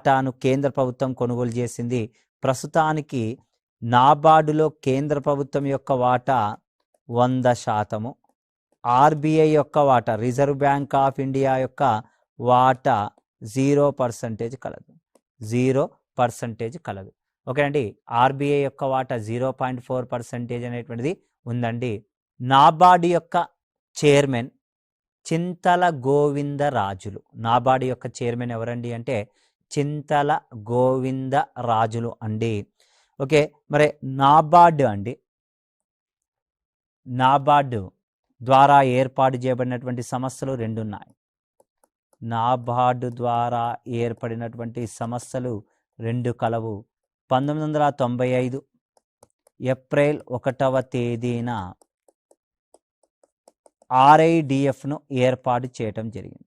వాటాను కేంద్ర ప్రభుత్వం కొనుగోలు చేసింది. ప్రస్తుతానికి నాబార్డులో కేంద్ర ప్రభుత్వం యొక్క వాటా 100%, ఆర్బీఐ యొక్క వాటా, రిజర్వ్ బ్యాంక్ ఆఫ్ ఇండియా యొక్క వాటా 0% కలదు. 0% కలదు. ఓకే అండి. ఆర్బీఐ యొక్క వాటా 0.4% అనేటువంటిది ఉందండి. నాబార్డు యొక్క చైర్మన్ చింతల గోవిందరాజులు. నాబార్డు యొక్క చైర్మన్ ఎవరండి అంటే చింతల గోవిందరాజులు అండి. ఓకే, మరి నాబార్డు అండి, నాబార్డు ద్వారా ఏర్పాటు చేయబడినటువంటి సంస్థలు 2 ఉన్నాయి. నాబార్డు ద్వారా ఏర్పడినటువంటి సంస్థలు 2 కలవు. 1995 ఏప్రిల్ 1వ తేదీన ఆర్ఐడిఎఫ్ను ఏర్పాటు చేయటం జరిగింది.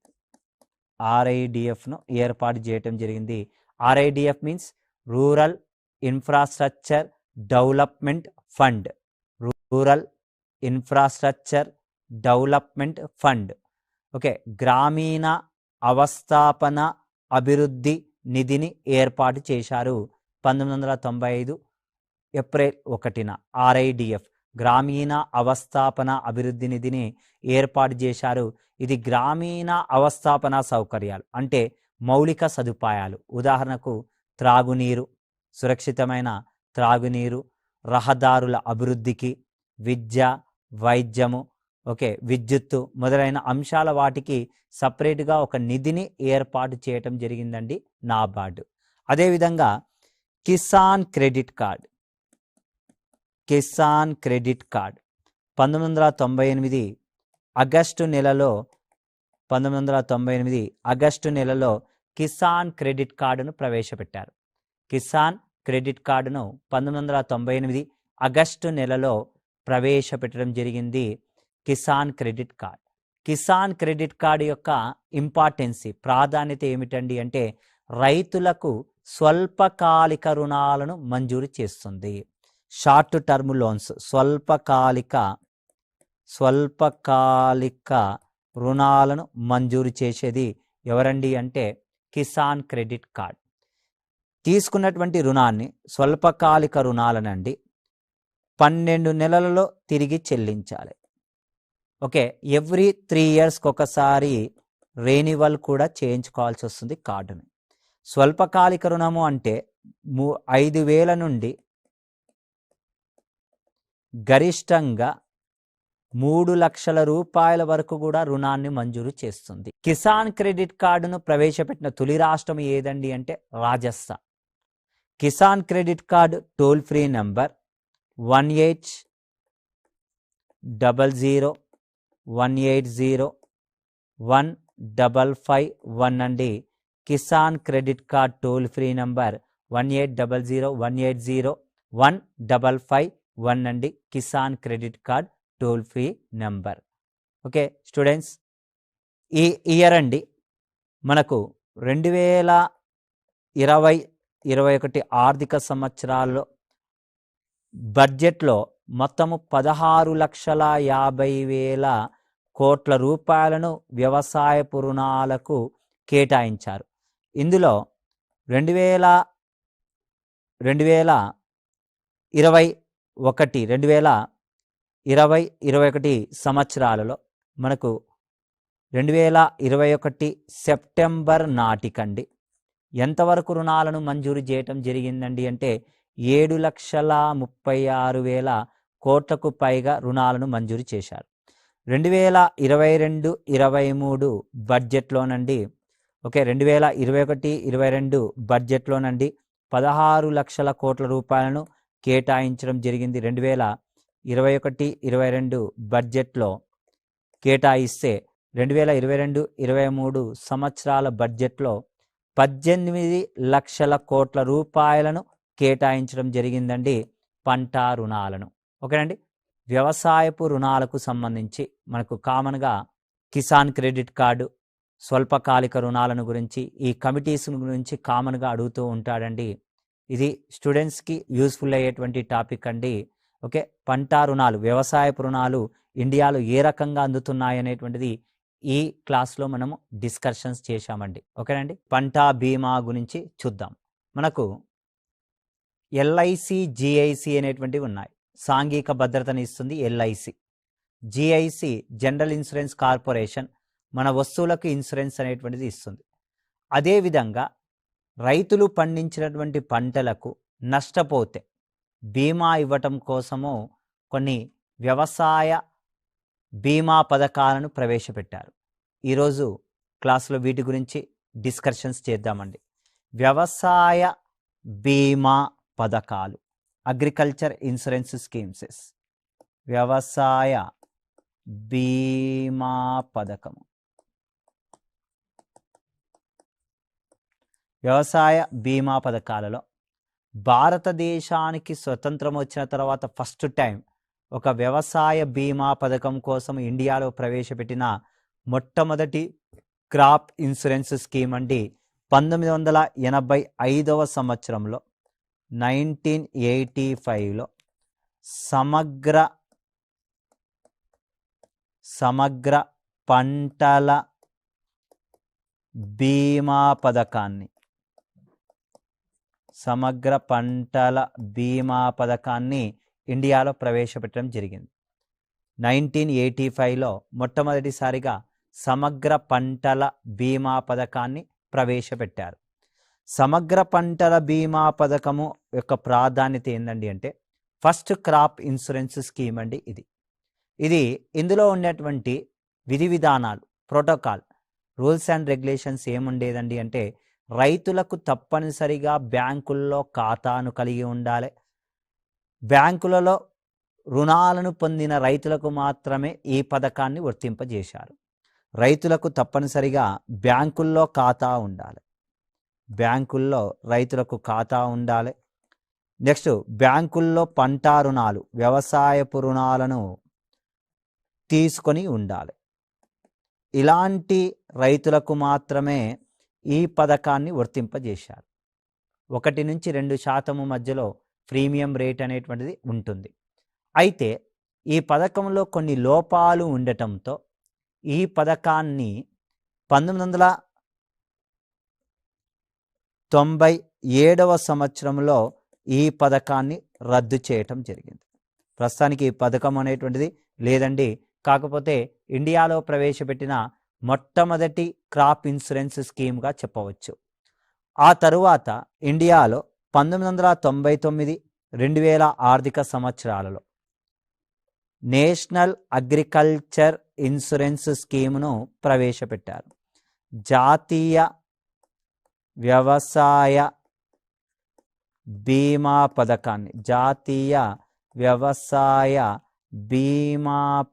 ఆర్ఐడిఎఫ్ను ఏర్పాటు చేయటం జరిగింది. RIDF means rural infrastructure development fund. Rural infrastructure development fund. Okay, గ్రామీణ అవస్థాపన అభివృద్ధి నిధిని ఏర్పాటు చేశారు 1995 ఏప్రిల్ 1న. ఆర్ఐడిఎఫ్ గ్రామీణ అవస్థాపన అభివృద్ధి నిధిని ఏర్పాటు చేశారు. ఇది గ్రామీణ అవస్థాపన సౌకర్యాలు అంటే మౌలిక సదుపాయాలు, ఉదాహరణకు త్రాగునీరు, సురక్షితమైన త్రాగునీరు, రహదారుల అభివృద్ధికి, విద్య, వైద్యము, ఓకే, విద్యుత్తు మొదలైన అంశాల వాటికి సపరేట్గా ఒక నిధిని ఏర్పాటు చేయటం జరిగిందండి నాబార్డు. అదేవిధంగా Kisan credit card. Kisan credit card 1998 August నెలలో కిసాన్ క్రెడిట్ కార్డును ప్రవేశపెట్టారు. కిసాన్ క్రెడిట్ కార్డును 1998 ఆగస్టు నెలలో ప్రవేశపెట్టడం జరిగింది. Kisan credit card. Kisan credit card యొక్క ఇంపార్టెన్సీ, ప్రాధాన్యత ఏమిటండి అంటే రైతులకు స్వల్పకాలిక రుణాలను మంజూరు చేస్తుంది. షార్ట్ టర్మ్ లోన్స్, స్వల్పకాలిక రుణాలను మంజూరు చేసేది ఎవరండి అంటే కిసాన్ క్రెడిట్ కార్డ్. తీసుకున్నటువంటి రుణాన్ని, స్వల్పకాలిక రుణాలనండి 12 నెలలలో తిరిగి చెల్లించాలి. ఓకే, ఎవ్రీ 3 ఇయర్స్కి ఒకసారి రెన్యువల్ కూడా చేయించుకోవాల్సి వస్తుంది కార్డుని. స్వల్పకాలిక రుణము అంటే 5,000 నుండి గరిష్టంగా 3 లక్షల రూపాయల వరకు కూడా రుణాన్ని మంజూరు చేస్తుంది. కిసాన్ క్రెడిట్ కార్డును ప్రవేశపెట్టిన తొలి రాష్ట్రం ఏదండి అంటే Rajasthan. Kisan credit card toll free number 1800180155 అండి. Kisan credit card toll free number 1800180155 అండి. Kisan credit card toll free number. Okay students, ఈ ఇయర్ అండి మనకు 2020-21 ఆర్థిక సంవత్సరాల్లో బడ్జెట్లో మొత్తము 16,50,000 కోట్ల రూపాయలను వ్యవసాయపు రుణాలకు కేటాయించారు. ఇందులో 2020-21 సంవత్సరాలలో మనకు 2021 సెప్టెంబర్ నాటికండి ఎంతవరకు రుణాలను మంజూరు చేయటం జరిగిందండి అంటే 7,36,000 కోట్లకు పైగా రుణాలను మంజూరు చేశారు. 2022-23 బడ్జెట్లోనండి, ఓకే, 2021-22 బడ్జెట్లోనండి 16 లక్షల కోట్ల రూపాయలను కేటాయించడం జరిగింది. 2021-22 బడ్జెట్లో కేటాయిస్తే 2022-23 సంవత్సరాల బడ్జెట్లో 18 లక్షల కోట్ల రూపాయలను కేటాయించడం జరిగిందండి పంట రుణాలను. ఓకేనండి, వ్యవసాయపు రుణాలకు సంబంధించి మనకు కామన్గా కిసాన్ క్రెడిట్ కార్డు, స్వల్పకాలిక రుణాలను గురించి ఈ కమిటీస్ గురించి కామన్గా అడుగుతూ ఉంటాడండి. ఇది స్టూడెంట్స్కి యూస్ఫుల్ అయ్యేటువంటి టాపిక్ అండి. ఓకే, పంట రుణాలు, వ్యవసాయపు రుణాలు ఇండియాలో ఏ రకంగా అందుతున్నాయి అనేటువంటిది ఈ క్లాస్లో మనము డిస్కషన్స్ చేశామండి. ఓకేనండి. పంట బీమా గురించి చూద్దాం. మనకు ఎల్ఐసి, జిఐసి అనేటువంటివి ఉన్నాయి. సాంఘిక భద్రతని ఇస్తుంది LIC. GIC general insurance corporation మన వస్తువులకు ఇన్సూరెన్స్ అనేటువంటిది ఇస్తుంది. అదేవిధంగా రైతులు పండించినటువంటి పంటలకు నష్టపోతే బీమా ఇవ్వటం కోసము కొన్ని వ్యవసాయ బీమా పథకాలను ప్రవేశపెట్టారు. ఈరోజు క్లాసులో వీటి గురించి డిస్కషన్స్ చేద్దామండి. వ్యవసాయ బీమా పథకాలు, అగ్రికల్చర్ ఇన్సూరెన్స్ స్కీమ్స్. వ్యవసాయ బీమా పథకము. వ్యవసాయ బీమా పథకాలలో భారతదేశానికి స్వతంత్రం వచ్చిన తర్వాత ఫస్ట్ టైం ఒక వ్యవసాయ బీమా పథకం కోసం ఇండియాలో ప్రవేశపెట్టిన మొట్టమొదటి క్రాప్ ఇన్సూరెన్స్ స్కీమ్ అండి 1985వ సంవత్సరంలో 1985లో సమగ్ర పంటల బీమా పథకాన్ని ఇండియాలో ప్రవేశపెట్టడం జరిగింది. 1985లో మొట్టమొదటిసారిగా సమగ్ర పంటల బీమా పథకాన్ని ప్రవేశపెట్టారు. సమగ్ర పంటల బీమా పథకము యొక్క ప్రాధాన్యత ఏందండి అంటే ఫస్ట్ క్రాప్ ఇన్సూరెన్స్ స్కీమ్ అండి. ఇది ఇందులో ఉన్నటువంటి విధి విధానాలు, ప్రోటోకాల్, రూల్స్ అండ్ రెగ్యులేషన్స్ ఏముండేదండి అంటే రైతులకు తప్పనిసరిగా బ్యాంకుల్లో ఖాతాను కలిగి ఉండాలి. బ్యాంకులలో రుణాలను పొందిన రైతులకు మాత్రమే ఈ పథకాన్ని వర్తింపజేశారు. రైతులకు తప్పనిసరిగా బ్యాంకుల్లో ఖాతా ఉండాలి. రైతులకు ఖాతా ఉండాలి. నెక్స్ట్ బ్యాంకుల్లో పంట రుణాలు, వ్యవసాయపు రుణాలను తీసుకొని ఉండాలి. ఇలాంటి రైతులకు మాత్రమే ఈ పథకాన్ని వర్తింపజేశారు. 1 నుంచి 2% మధ్యలో ప్రీమియం రేట్ అనేటువంటిది ఉంటుంది. అయితే ఈ పథకంలో కొన్ని లోపాలు ఉండటంతో ఈ పథకాన్ని 1997వ సంవత్సరంలో ఈ పథకాన్ని రద్దు చేయటం జరిగింది. ప్రస్తుతానికి ఈ పథకం అనేటువంటిది లేదండి. కాకపోతే ఇండియాలో ప్రవేశపెట్టిన మొట్టమొదటి క్రాప్ ఇన్సూరెన్స్ స్కీమ్గా చెప్పవచ్చు. ఆ తరువాత ఇండియాలో 1999, 2000 ఆర్థిక సంవత్సరాలలో నేషనల్ అగ్రికల్చర్ ఇన్సూరెన్స్ స్కీమ్ను ప్రవేశపెట్టారు. జాతీయ వ్యవసాయ బీమా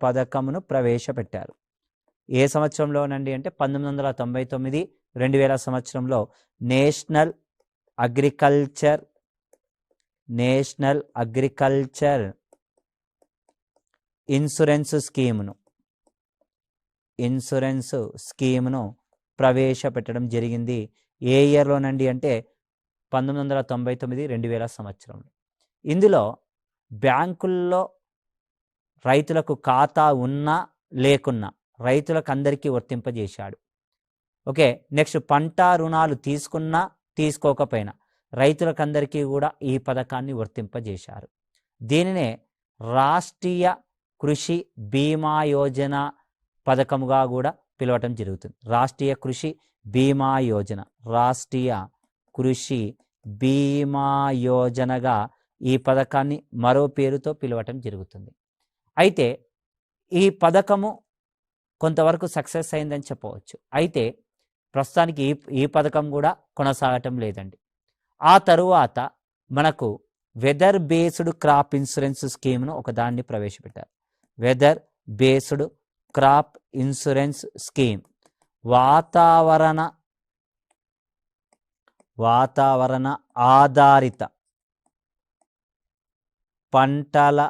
పథకమును ప్రవేశపెట్టారు. ఏ సంవత్సరంలోనండి అంటే 1999, 2000 సంవత్సరంలో నేషనల్ అగ్రికల్చర్ ఇన్సూరెన్స్ స్కీమ్ను ప్రవేశపెట్టడం జరిగింది. ఏ ఇయర్లోనండి అంటే 1999, 2000 సంవత్సరంలో. ఇందులో బ్యాంకుల్లో రైతులకు ఖాతా ఉన్నా లేకున్నా రైతులకు అందరికీ వర్తింపజేశాడు. ఓకే. నెక్స్ట్ పంట రుణాలు తీసుకున్నా తీసుకోకపోయినా రైతులకందరికీ కూడా ఈ పథకాన్ని వర్తింపజేశారు. దీనినే రాష్ట్రీయ కృషి బీమా యోజన పథకముగా కూడా పిలవటం జరుగుతుంది. రాష్ట్రీయ కృషి బీమా యోజనగా ఈ పథకాన్ని మరో పేరుతో పిలవటం జరుగుతుంది. అయితే ఈ పథకము కొంతవరకు సక్సెస్ అయిందని చెప్పవచ్చు. అయితే ప్రస్తుతానికి ఈ పథకం కూడా కొనసాగటం లేదండి. ఆ తరువాత మనకు వెదర్ బేస్డ్ క్రాప్ ఇన్సూరెన్స్ స్కీమ్ను ఒకదాన్ని ప్రవేశపెట్టారు. Weather based crop insurance scheme వాతావరణ ఆధారిత పంటల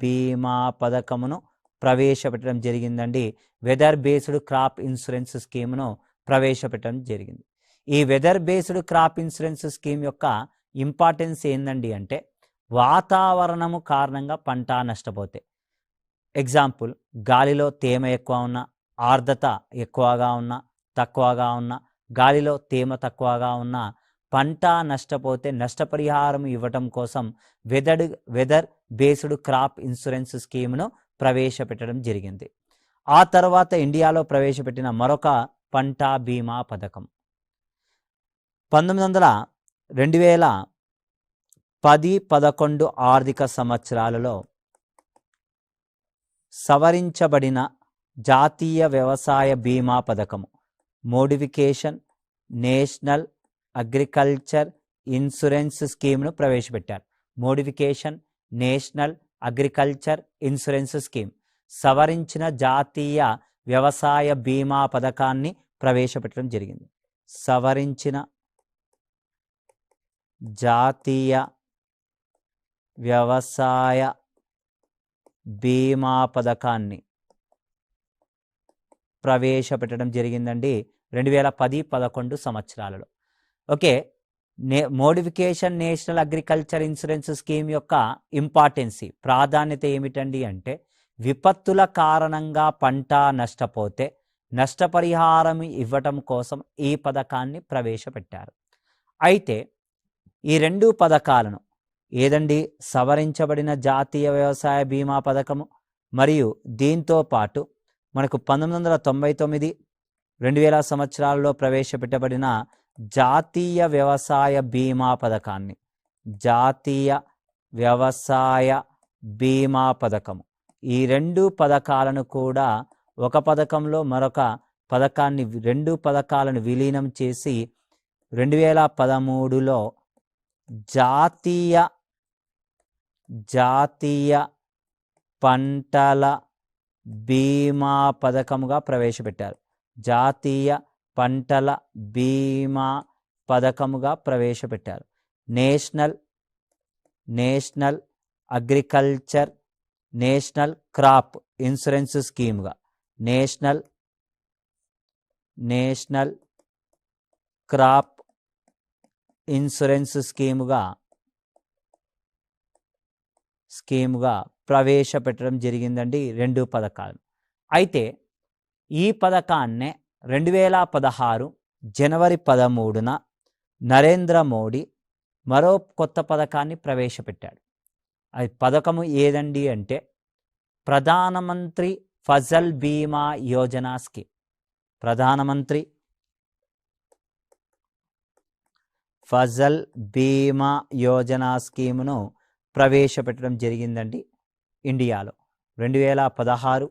బీమా పథకమును ప్రవేశపెట్టడం జరిగిందండి. వెదర్ బేస్డ్ క్రాప్ ఇన్సూరెన్స్ స్కీమ్ను ప్రవేశపెట్టడం జరిగింది. ఈ weather based crop insurance scheme యొక్క ఇంపార్టెన్స్ ఏందండి అంటే వాతావరణము కారణంగా పంట నష్టపోతే, ఎగ్జాంపుల్ గాలిలో తేమ ఎక్కువ ఉన్న, ఆర్ద్రత ఎక్కువగా ఉన్న, తక్కువగా ఉన్న, గాలిలో తేమ తక్కువగా ఉన్న పంట నష్టపోతే నష్టపరిహారం ఇవ్వటం కోసం వెదర్ బేస్డ్ క్రాప్ ఇన్సూరెన్స్ స్కీమ్ను ప్రవేశపెట్టడం జరిగింది. ఆ తర్వాత ఇండియాలో ప్రవేశపెట్టిన మరొక పంట బీమా పథకం 2010-11 ఆర్థిక సంవత్సరాలలో సవరించబడిన జాతీయ వ్యవసాయ బీమా పథకం మోడిఫికేషన్ నేషనల్ అగ్రికల్చర్ ఇన్సూరెన్స్ స్కీమ్ను ప్రవేశపెట్టారు. Modification national agriculture insurance scheme సవరించిన జాతీయ వ్యవసాయ బీమా పథకాన్ని ప్రవేశపెట్టడం జరిగింది. సవరించిన జాతీయ వ్యవసాయ బీమా పథకాన్ని ప్రవేశపెట్టడం జరిగిందండి 2010-11 సంవత్సరాలలో. Okay, modification national agriculture insurance scheme యొక్క ఇంపార్టెన్సీ ప్రాధాన్యత ఏమిటండి అంటే, విపత్తుల కారణంగా పంట నష్టపోతే నష్టపరిహారం ఇవ్వటం కోసం ఈ పథకాన్ని ప్రవేశపెట్టారు. అయితే ఈ రెండు పథకాలను ఏదండి, సవరించబడిన జాతీయ వ్యవసాయ బీమా పథకము మరియు దీంతో పాటు మనకు 1999-2000 సంవత్సరాల్లో ప్రవేశపెట్టబడిన జాతీయ వ్యవసాయ బీమా పథకాన్ని, జాతీయ వ్యవసాయ బీమా పథకము, ఈ రెండు పథకాలను కూడా ఒక పథకంలో మరొక పథకాన్ని, రెండు పథకాలను విలీనం చేసి 2013లో జాతీయ పంటల బీమా పథకముగా ప్రవేశపెట్టారు. జాతీయ పంటల బీమా పథకముగా ప్రవేశపెట్టారు. National agriculture national crop insurance స్కీమ్గా, నేషనల్ క్రాప్ ఇన్సూరెన్స్ స్కీముగా ప్రవేశపెట్టడం జరిగిందండి రెండు పథకాలు. అయితే ఈ పథకాన్నే 2016 జనవరి 13న నరేంద్ర మోడీ మరో కొత్త పథకాన్ని ప్రవేశపెట్టాడు. అది పథకము ఏదండి అంటే ప్రధానమంత్రి ఫసల్ బీమా యోజన స్కీమ్. ప్రధానమంత్రి ఫసల్ బీమా యోజన స్కీమును ప్రవేశపెట్టడం జరిగిందండి ఇండియాలో 2016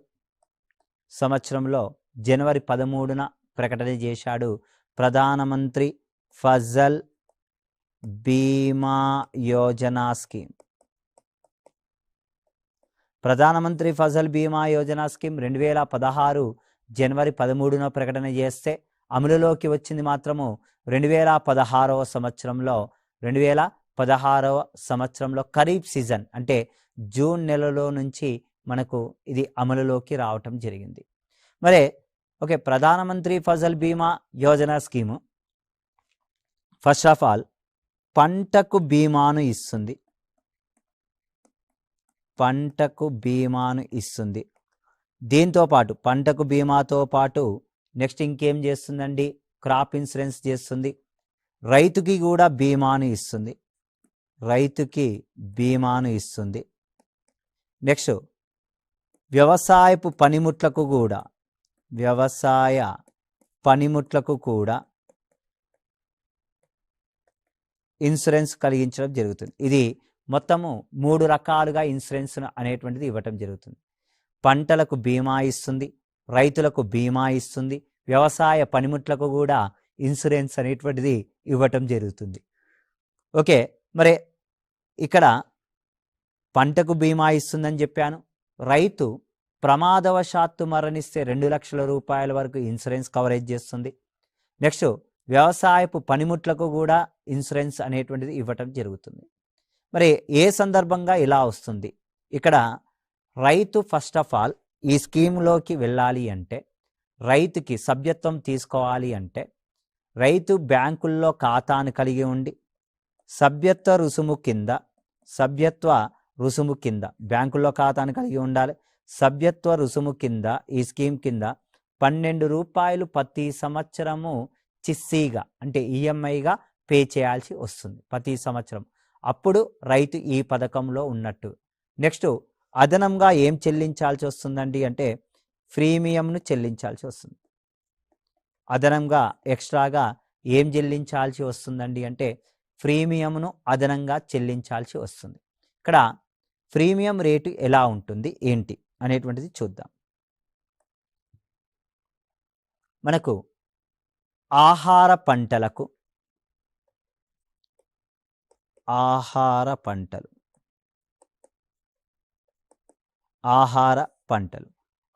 సంవత్సరంలో జనవరి 13న ప్రకటన చేశాడు ప్రధానమంత్రి ఫసల్ బీమా యోజన స్కీమ్. ప్రధానమంత్రి ఫసల్ బీమా యోజన స్కీమ్ 2016 జనవరి 13న ప్రకటన చేస్తే అమలులోకి వచ్చింది మాత్రము 2016వ సంవత్సరంలో. 2016వ సంవత్సరంలో ఖరీఫ్ సీజన్ అంటే జూన్ నెలలో నుంచి మనకు ఇది అమలులోకి రావటం జరిగింది. మరి ఓకే, ప్రధానమంత్రి ఫసల్ బీమా Yojana scheme first of all పంటకు బీమాను ఇస్తుంది. దీంతో పాటు పంటకు బీమాతో పాటు నెక్స్ట్ ఇంకేం చేస్తుందండి, క్రాప్ ఇన్సూరెన్స్ చేస్తుంది. రైతుకి కూడా బీమాను ఇస్తుంది. నెక్స్ట్ వ్యవసాయ పనిముట్లకు కూడా ఇన్సూరెన్స్ కలిగించడం జరుగుతుంది. ఇది మొత్తము 3 రకాలుగా ఇన్సూరెన్స్ అనేటువంటిది ఇవ్వటం జరుగుతుంది. పంటలకు బీమా ఇస్తుంది, రైతులకు బీమా ఇస్తుంది, వ్యవసాయ పనిముట్లకు కూడా ఇన్సూరెన్స్ అనేటువంటిది ఇవ్వటం జరుగుతుంది. ఓకే, మరి ఇక్కడ పంటకు బీమా ఇస్తుందని చెప్పాను. రైతు ప్రమాదవశాత్తు మరణిస్తే 2 లక్షల రూపాయల వరకు ఇన్సూరెన్స్ కవరేజ్ చేస్తుంది. నెక్స్ట్ వ్యవసాయపు పనిముట్లకు కూడా ఇన్సూరెన్స్ అనేటువంటిది ఇవ్వటం జరుగుతుంది. మరి ఏ సందర్భంగా ఇలా వస్తుంది? ఇక్కడ రైతు ఫస్ట్ ఆఫ్ ఆల్ ఈ స్కీమ్లోకి వెళ్ళాలి అంటే, రైతుకి సభ్యత్వం తీసుకోవాలి అంటే, రైతు బ్యాంకుల్లో ఖాతాను కలిగి ఉండి సభ్యత్వ రుసుము కింద సభ్యత్వ రుసుము కింద బ్యాంకుల్లో ఖాతాను కలిగి ఉండాలి. సభ్యత్వ రుసుము కింద ఈ స్కీమ్ కింద 12 రూపాయలు ప్రతి సంవత్సరము చిస్సీగా అంటే ఈఎంఐగా పే చేయాల్సి వస్తుంది ప్రతి సంవత్సరం. అప్పుడు రైతు ఈ పథకంలో ఉన్నట్టు. నెక్స్ట్ అదనంగా ఏం చెల్లించాల్సి వస్తుందండి అంటే ప్రీమియంను చెల్లించాల్సి వస్తుంది. అదనంగా ఎక్స్ట్రాగా ఏం చెల్లించాల్సి వస్తుందండి అంటే ప్రీమియంను అదనంగా చెల్లించాల్సి వస్తుంది. ఇక్కడ ప్రీమియం రేటు ఎలా ఉంటుంది ఏంటి అనేటువంటిది చూద్దాం. మనకు ఆహార పంటలు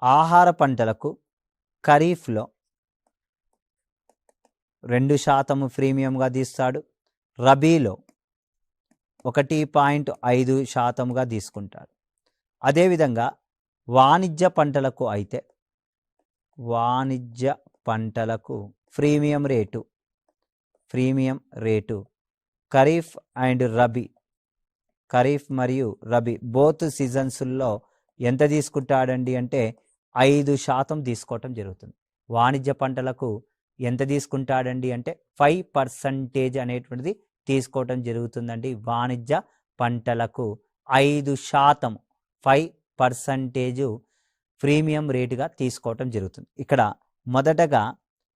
ఆహార పంటలకు ఖరీఫ్లో 2% ప్రీమియంగా తీస్తాడు. రబీలో 1.5%గా తీసుకుంటాడు. అదేవిధంగా వాణిజ్య పంటలకు ప్రీమియం రేటు ఖరీఫ్ మరియు రబీ బోత్ సీజన్స్లో ఎంత తీసుకుంటాడండి అంటే 5% తీసుకోవటం జరుగుతుంది. వాణిజ్య పంటలకు ఎంత తీసుకుంటాడండి అంటే 5% అనేటువంటిది తీసుకోవటం జరుగుతుందండి. వాణిజ్య పంటలకు 5% ప్రీమియం రేటుగా తీసుకోవటం జరుగుతుంది. ఇక్కడ మొదటగా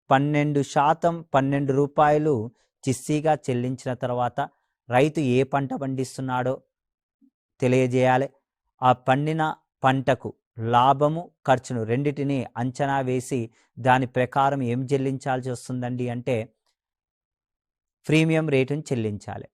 12 రూపాయలు చిస్సీగా చెల్లించిన తర్వాత రైతు ఏ పంట పండిస్తున్నాడో తెలియజేయాలి. ఆ పండిన పంటకు లాభము ఖర్చును రెండిటిని అంచనా వేసి దాని ప్రకారం ఏం చెల్లించాల్సి వస్తుందండి అంటే ప్రీమియం రేటును చెల్లించాలి.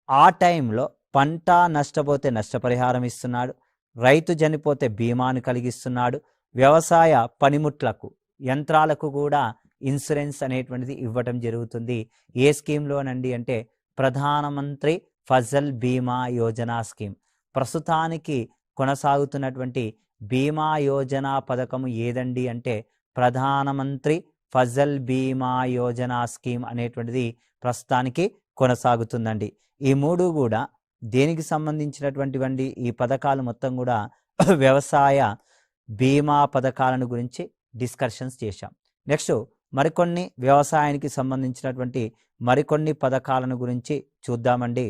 ఆ టైంలో పంట నష్టపోతే నష్టపరిహారం ఇస్తున్నాడు. రైతు చనిపోతే బీమాను కలిగిస్తున్నాడు. వ్యవసాయ పనిముట్లకు యంత్రాలకు కూడా ఇన్సూరెన్స్ అనేటువంటిది ఇవ్వటం జరుగుతుంది. ఏ స్కీమ్లోనండి అంటే ప్రధానమంత్రి ఫసల్ బీమా యోజన స్కీమ్. ప్రస్తుతానికి కొనసాగుతున్నటువంటి బీమా యోజన పథకము ఏదండి అంటే ప్రధానమంత్రి ఫసల్ బీమా యోజన స్కీమ్ అనేటువంటిది ప్రస్తుతానికి కొనసాగుతుందండి. ఈ మూడు కూడా దేనికి సంబంధించినటువంటివండి? ఈ పథకాలు మొత్తం కూడా వ్యవసాయ బీమా పథకాలను గురించి డిస్కషన్స్ చేశాం. నెక్స్ట్ మరికొన్ని వ్యవసాయానికి సంబంధించినటువంటి మరికొన్ని పథకాలను గురించి చూద్దామండి.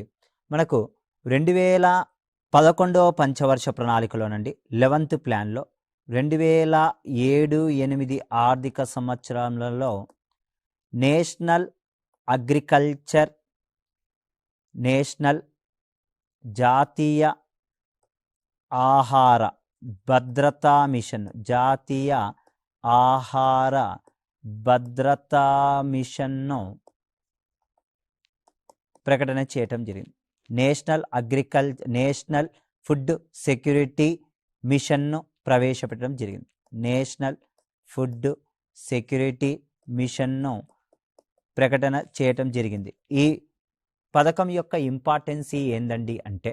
మనకు 2011వ పంచవర్ష ప్రణాళికలోనండి 11th ప్లాన్లో 2007-8 ఆర్థిక సంవత్సరాలలో నేషనల్ జాతీయ ఆహార భద్రతా మిషన్ను ప్రకటన చేయటం జరిగింది. నేషనల్ ఫుడ్ సెక్యూరిటీ మిషన్ను ప్రవేశపెట్టడం జరిగింది. నేషనల్ ఫుడ్ సెక్యూరిటీ మిషన్ను ప్రకటన చేయటం జరిగింది. ఈ పథకం యొక్క ఇంపార్టెన్స్ ఏందండి అంటే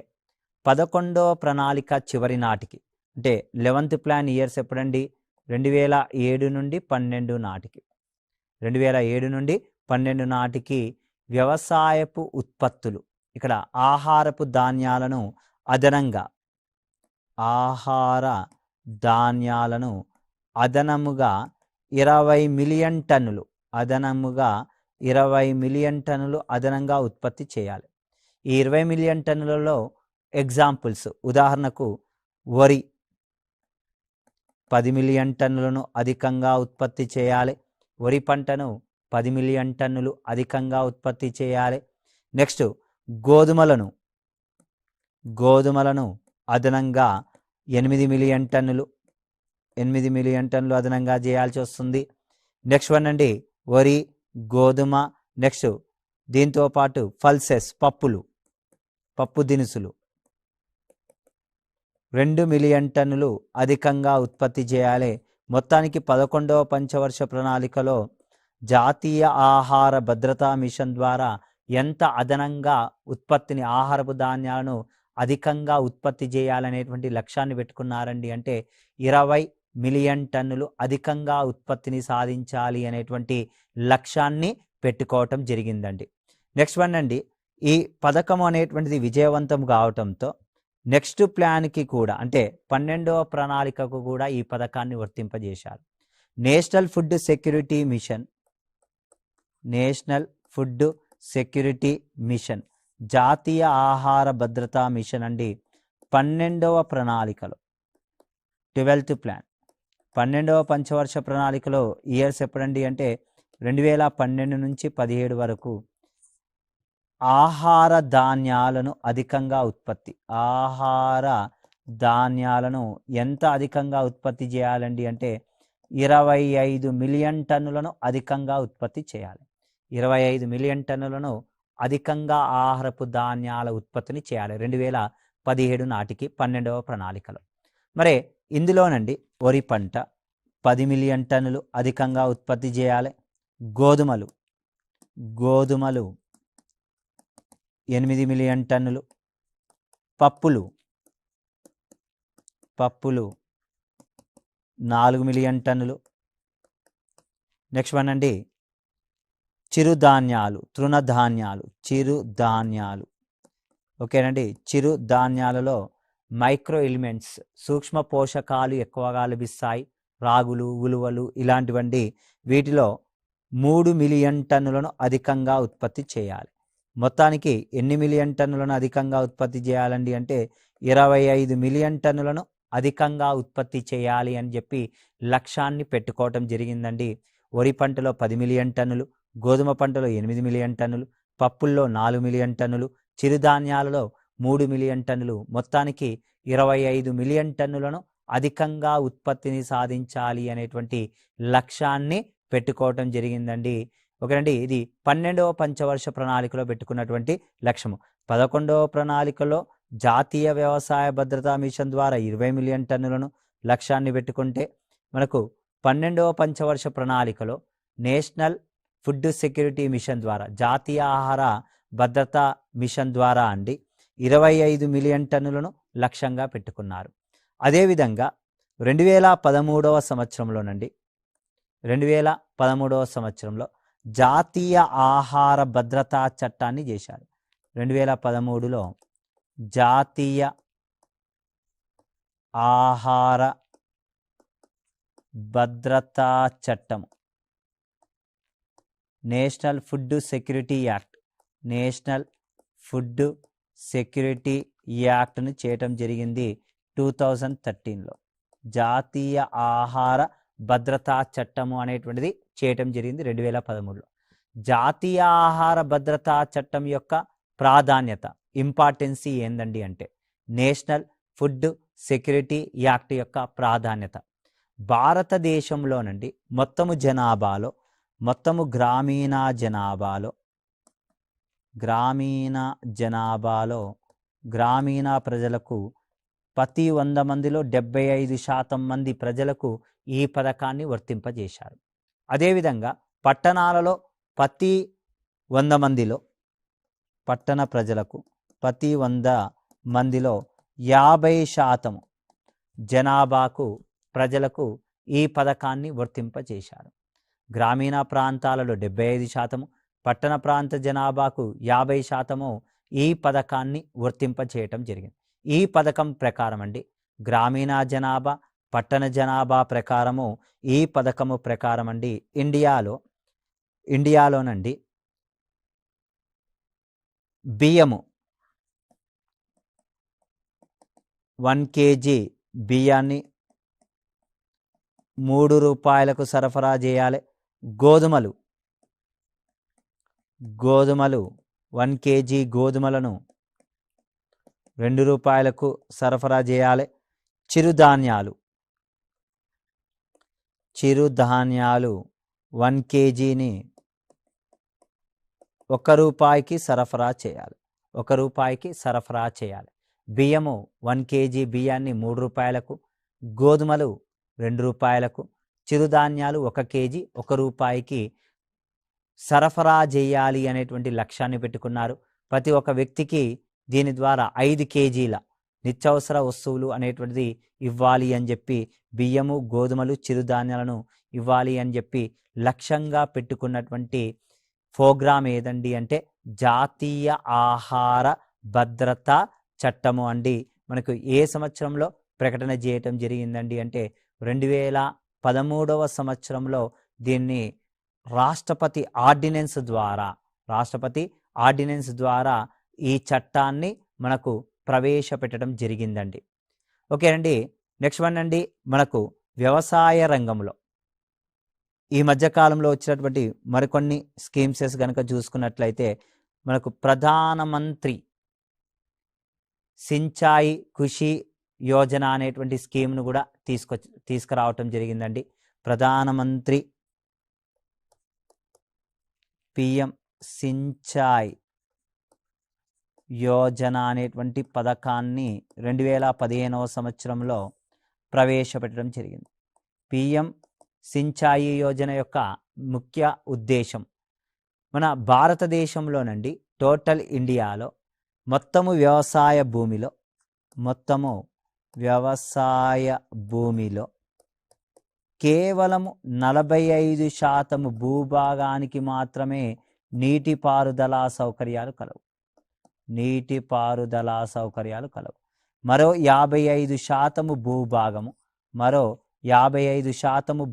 11వ ప్రణాళిక చివరి నాటికి అంటే 11th ప్లాన్ ఇయర్స్ ఎప్పుడండి 2007 నుండి 12 నాటికి 2007 నుండి 12 నాటికి వ్యవసాయపు ఉత్పత్తులు ఇక్కడ ఆహారపు ధాన్యాలను అదనంగా అదనముగా 20 మిలియన్ టన్నులు అదనంగా ఉత్పత్తి చేయాలి. ఈ 20 మిలియన్ టన్నులలో ఎగ్జాంపుల్స్ ఉదాహరణకు వరి 10 మిలియన్ టన్నులను అధికంగా ఉత్పత్తి చేయాలి. వరి పంటను 10 మిలియన్ టన్నులు అధికంగా ఉత్పత్తి చేయాలి. నెక్స్ట్ గోధుమలను అదనంగా 8 మిలియన్ టన్నులు అదనంగా చేయాల్సి వస్తుంది. నెక్స్ట్ వన్ అండి వరి గోధుమ. నెక్స్ట్ దీంతో పాటు పల్సెస్ పప్పు దినుసులు 2 మిలియన్ టన్నులు అధికంగా ఉత్పత్తి చేయాలి. మొత్తానికి 11వ పంచవర్ష ప్రణాళికలో జాతీయ ఆహార భద్రతా మిషన్ ద్వారా ఎంత అదనంగా ఉత్పత్తిని ఆహారపు ధాన్యాలను అధికంగా ఉత్పత్తి చేయాలనేటువంటి లక్ష్యాన్ని పెట్టుకున్నారండి అంటే 20 మిలియన్ టన్నులు అధికంగా ఉత్పత్తిని సాధించాలి అనేటువంటి లక్ష్యాన్ని పెట్టుకోవటం జరిగిందండి. నెక్స్ట్ వన్ అండి ఈ పథకం అనేటువంటిది విజయవంతం కావటంతో నెక్స్ట్ ప్లాన్కి కూడా అంటే 12వ ప్రణాళికకు కూడా ఈ పథకాన్ని వర్తింపజేశారు. National food security mission, national food security mission, జాతీయ ఆహార భద్రతా మిషన్ అండి 12వ ప్రణాళికలో 12th ప్లాన్ 12వ పంచవర్ష ప్రణాళికలో ఇయర్స్ ఎప్పుడండి అంటే 2012 నుంచి 17 వరకు ఆహార ధాన్యాలను అధికంగా ఉత్పత్తి, ఆహార ధాన్యాలను ఎంత అధికంగా ఉత్పత్తి చేయాలండి అంటే 25 మిలియన్ టన్నులను అధికంగా ఉత్పత్తి చేయాలి. 25 మిలియన్ టన్నులను అధికంగా ఆహారపు ధాన్యాల ఉత్పత్తిని చేయాలి 2017 నాటికి 12వ ప్రణాళికలో. మరి ఇందులోనండి వరి పంట 10 మిలియన్ టన్నులు అధికంగా ఉత్పత్తి చేయాలి. గోధుమలు 8 మిలియన్ టన్నులు, పప్పులు 4 మిలియన్ టన్నులు. నెక్స్ట్ వన్ అండి చిరుధాన్యాలు, చిరుధాన్యాలు ఓకేనండి. చిరుధాన్యాలలో మైక్రో ఎలిమెంట్స్, సూక్ష్మ పోషకాలు ఎక్కువగా లభిస్తాయి. రాగులు, ఉలువలు ఇలాంటివండి. వీటిలో 3 మిలియన్ టన్నులను అధికంగా ఉత్పత్తి చేయాలి. మొత్తానికి ఎన్ని మిలియన్ టన్నులను అధికంగా ఉత్పత్తి చేయాలండి అంటే 25 మిలియన్ టన్నులను అధికంగా ఉత్పత్తి చేయాలి అని చెప్పి లక్ష్యాన్ని పెట్టుకోవటం జరిగిందండి. వరి పంటలో 10 మిలియన్ టన్నులు, గోధుమ పంటలో 8 మిలియన్ టన్నులు, పప్పుల్లో 4 మిలియన్ టన్నులు, చిరుధాన్యాలలో 3 మిలియన్ టన్నులు, మొత్తానికి 25 మిలియన్ టన్నులను అధికంగా ఉత్పత్తిని సాధించాలి అనేటువంటి లక్ష్యాన్ని పెట్టుకోవటం జరిగిందండి. ఓకేనండి. ఇది 12వ పంచవర్ష ప్రణాళికలో పెట్టుకున్నటువంటి లక్ష్యము. 11వ ప్రణాళికలో జాతీయ వ్యవసాయ భద్రతా మిషన్ ద్వారా 20 మిలియన్ టన్నులను లక్ష్యాన్ని పెట్టుకుంటే, మనకు 12వ పంచవర్ష ప్రణాళికలో నేషనల్ ఫుడ్ సెక్యూరిటీ మిషన్ ద్వారా, జాతీయ ఆహార భద్రతా మిషన్ ద్వారా అండి 25 మిలియన్ టన్నులను లక్ష్యంగా పెట్టుకున్నారు. అదేవిధంగా 2013వ సంవత్సరంలోనండి 2013వ సంవత్సరంలో జాతీయ ఆహార భద్రతా చట్టాన్ని చేశారు. 2013లో జాతీయ ఆహార భద్రతా చట్టము, national food security act, national food security యాక్ట్ను చేయటం జరిగింది 2013లో. జాతీయ ఆహార భద్రతా చట్టము అనేటువంటిది చేయటం జరిగింది 2013లో. జాతీయ ఆహార భద్రతా చట్టం యొక్క ప్రాధాన్యత, ఇంపార్టెన్సీ ఏందండి అంటే నేషనల్ ఫుడ్ సెక్యూరిటీ యాక్ట్ యొక్క ప్రాధాన్యత భారతదేశంలోనండి మొత్తము జనాభాలో, మొత్తము గ్రామీణ ప్రజలకు ప్రతి 100 మందిలో 75% మంది ప్రజలకు ఈ పథకాన్ని వర్తింపజేశారు. అదేవిధంగా పట్టణాలలో ప్రతి 100 మందిలో, పట్టణ ప్రజలకు ప్రతి 100 మందిలో 50% జనాభాకు ప్రజలకు ఈ పథకాన్ని వర్తింపజేశారు. గ్రామీణ ప్రాంతాలలో 75%, పట్టణ ప్రాంత జనాభాకు 50% ఈ పథకాన్ని వర్తింపచేయటం జరిగింది. ఈ పథకం ప్రకారం అండి గ్రామీణ జనాభా, పట్టణ జనాభా ప్రకారము, ఈ పథకము ప్రకారం అండి ఇండియాలోనండి బియ్యము 1 kg బియ్యాన్ని 3 రూపాయలకు సరఫరా చేయాలి. గోధుమలు 1 kg గోధుమలను 2 రూపాయలకు సరఫరా చేయాలి. చిరుధాన్యాలు 1 kgని 1 రూపాయికి సరఫరా చేయాలి. బియ్యము 1 kg బియ్యాన్ని 3 రూపాయలకు, గోధుమలు 2 రూపాయలకు, చిరుధాన్యాలు 1 kg 1 రూపాయికి సరఫరా చేయాలి అనేటువంటి లక్ష్యాన్ని పెట్టుకున్నారు. ప్రతి ఒక్క వ్యక్తికి దీని ద్వారా 5 kgల నిత్యావసర వస్తువులు అనేటువంటిది ఇవ్వాలి అని చెప్పి, బియ్యము, గోధుమలు, చిరుధాన్యాలను ఇవ్వాలి అని చెప్పి లక్ష్యంగా పెట్టుకున్నటువంటి ప్రోగ్రామ్ ఏదండి అంటే జాతీయ ఆహార భద్రతా చట్టము అండి మనకు ఏ సంవత్సరంలో ప్రకటన చేయటం జరిగిందండి అంటే 2013వ సంవత్సరంలో దీన్ని రాష్ట్రపతి ఆర్డినెన్స్ ద్వారా ఈ చట్టాన్ని మనకు ప్రవేశపెట్టడం జరిగిందండి. ఓకే అండి. నెక్స్ట్ వన్ అండి, మనకు వ్యవసాయ రంగంలో ఈ మధ్యకాలంలో వచ్చినటువంటి మరికొన్ని స్కీమ్సెస్ కనుక చూసుకున్నట్లయితే మనకు ప్రధానమంత్రి సించాయి కృషి యోజన అనేటువంటి స్కీమ్ను కూడా తీసుకురావటం జరిగిందండి. ప్రధానమంత్రి పిఎం సించాయ్ యోజన అనేటువంటి పథకాన్ని 2015వ సంవత్సరంలో ప్రవేశపెట్టడం జరిగింది. పిఎం సించాయి యోజన యొక్క ముఖ్య ఉద్దేశం మన భారతదేశంలోనండి టోటల్ ఇండియాలో మొత్తము వ్యవసాయ భూమిలో కేవలము 45% భూభాగానికి మాత్రమే నీటిపారుదల సౌకర్యాలు కలవు. మరో 55%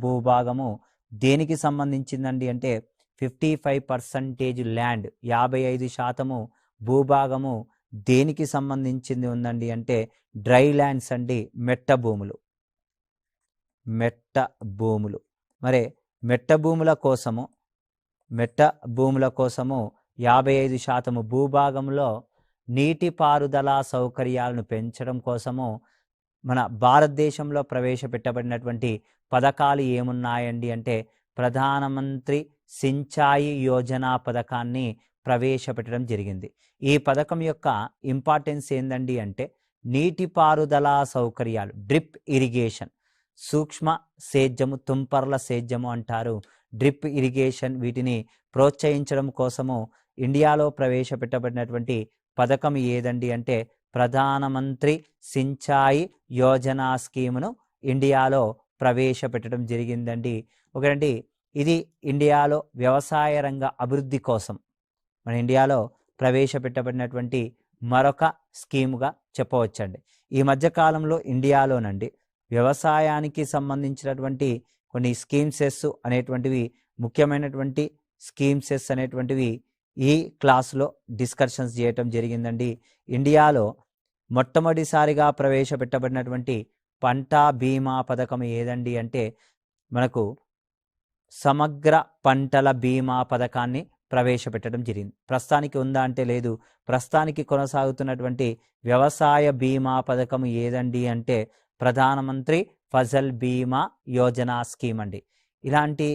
భూభాగము దేనికి సంబంధించిందండి అంటే 55% ల్యాండ్, 55% భూభాగము దేనికి సంబంధించింది ఉందండి అంటే డ్రై ల్యాండ్స్ అండి, మెట్ట భూములు. మరి మెట్ట భూముల కోసము 55% భూభాగంలో నీటిపారుదల సౌకర్యాలను పెంచడం కోసము మన భారతదేశంలో ప్రవేశపెట్టబడినటువంటి పథకాలు ఏమున్నాయండి అంటే ప్రధానమంత్రి సించాయి యోజన పథకాన్ని ప్రవేశపెట్టడం జరిగింది. ఈ పథకం యొక్క ఇంపార్టెన్స్ ఏందండి అంటే నీటిపారుదల సౌకర్యాలు, డ్రిప్ ఇరిగేషన్, సూక్ష్మ సేద్యము, తుంపర్ల సేద్యము అంటారు, డ్రిప్ ఇరిగేషన్, వీటిని ప్రోత్సహించడం కోసము ఇండియాలో ప్రవేశపెట్టబడినటువంటి పథకం ఏదండి అంటే ప్రధానమంత్రి సించాయి యోజన స్కీమును ఇండియాలో ప్రవేశపెట్టడం జరిగిందండి. ఒకటండి, ఇది ఇండియాలో వ్యవసాయ రంగ అభివృద్ధి కోసం మన ఇండియాలో ప్రవేశపెట్టబడినటువంటి మరొక స్కీముగా చెప్పవచ్చండి. ఈ మధ్యకాలంలో ఇండియాలోనండి వ్యవసాయానికి సంబంధించినటువంటి కొన్ని స్కీమ్సెస్ అనేటువంటివి, ముఖ్యమైనటువంటి స్కీమ్సెస్ అనేటువంటివి ఈ క్లాసులో డిస్కషన్స్ చేయటం జరిగిందండి. ఇండియాలో మొట్టమొదటిసారిగా ప్రవేశపెట్టబడినటువంటి పంట బీమా పథకం ఏదండి అంటే మనకు సమగ్ర పంటల బీమా పథకాన్ని ప్రవేశపెట్టడం జరిగింది. ప్రస్తుతానికి ఉందా అంటే లేదు. ప్రస్తుతానికి కొనసాగుతున్నటువంటి వ్యవసాయ బీమా పథకం ఏదండి అంటే ప్రధానమంత్రి ఫసల్ బీమా యోజన స్కీమ్ అండి. ఇలాంటి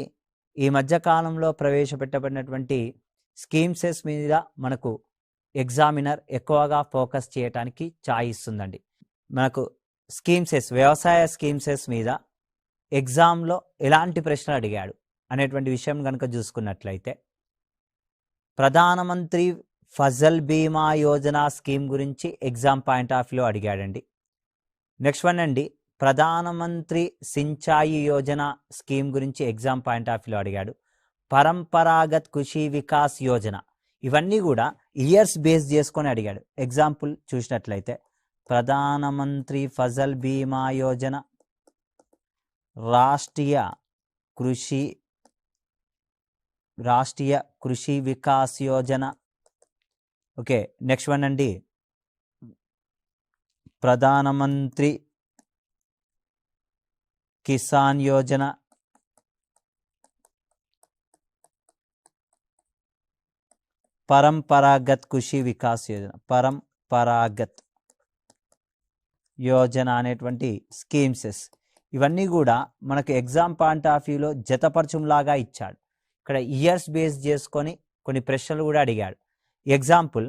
ఈ మధ్యకాలంలో ప్రవేశపెట్టబడినటువంటి స్కీమ్సెస్ మీద మనకు ఎగ్జామినర్ ఎక్కువగా ఫోకస్ చేయడానికి ఛాయిస్ ఉందండి. మనకు వ్యవసాయ స్కీమ్సెస్ మీద ఎగ్జామ్లో ఎలాంటి ప్రశ్నలు అడిగాడు అనేటువంటి విషయం కనుక చూసుకున్నట్లయితే ప్రధానమంత్రి ఫసల్ బీమా యోజన స్కీమ్ గురించి ఎగ్జామ్ పాయింట్ ఆఫ్ వ్యూలో అడిగాడండి. నెక్స్ట్ వన్ అండి, ప్రధానమంత్రి సించాయి యోజన స్కీమ్ గురించి ఎగ్జామ్ పాయింట్ ఆఫ్ వ్యూలో అడిగాడు. పరంపరాగత్ కృషి వికాస్ యోజన, ఇవన్నీ కూడా ఇయర్స్ బేస్ చేసుకొని అడిగాడు. ఎగ్జాంపుల్ చూసినట్లయితే ప్రధానమంత్రి ఫసల్ బీమా Yojana, Rashtriya Krishi Vikas Yojana. Okay, next one అండి, ప్రధానమంత్రి కిసాన్ యోజన, పరంపరాగత్ కృషి వికాస్ యోజన, పరంపరాగత్ యోజన అనేటువంటి స్కీమ్సెస్ ఇవన్నీ కూడా మనకు ఎగ్జామ్ పాయింట్ ఆఫ్ వ్యూలో జతపరచులాగా ఇచ్చాడు. ఇక్కడ ఇయర్స్ బేస్ చేసుకొని కొన్ని ప్రశ్నలు కూడా అడిగాడు. ఎగ్జాంపుల్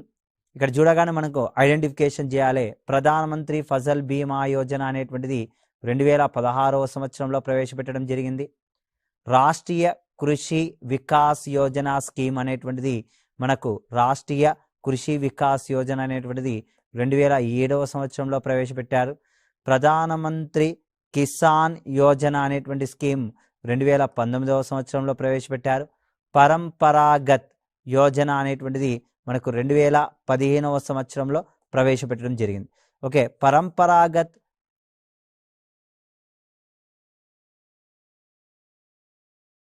ఇక్కడ చూడగానే మనకు ఐడెంటిఫికేషన్ చేయాలి. ప్రధానమంత్రి ఫసల్ బీమా యోజన అనేటువంటిది 2016వ సంవత్సరంలో ప్రవేశపెట్టడం జరిగింది. రాష్ట్రీయ కృషి వికాస్ యోజన స్కీమ్ అనేటువంటిది మనకు రాష్ట్రీయ కృషి వికాస్ యోజన అనేటువంటిది 2007వ సంవత్సరంలో ప్రవేశపెట్టారు. ప్రధానమంత్రి కిసాన్ యోజన అనేటువంటి స్కీమ్ 2019వ సంవత్సరంలో ప్రవేశపెట్టారు. పరంపరాగత్ యోజన అనేటువంటిది మనకు 2015వ సంవత్సరంలో ప్రవేశపెట్టడం జరిగింది. ఓకే, పరంపరాగత్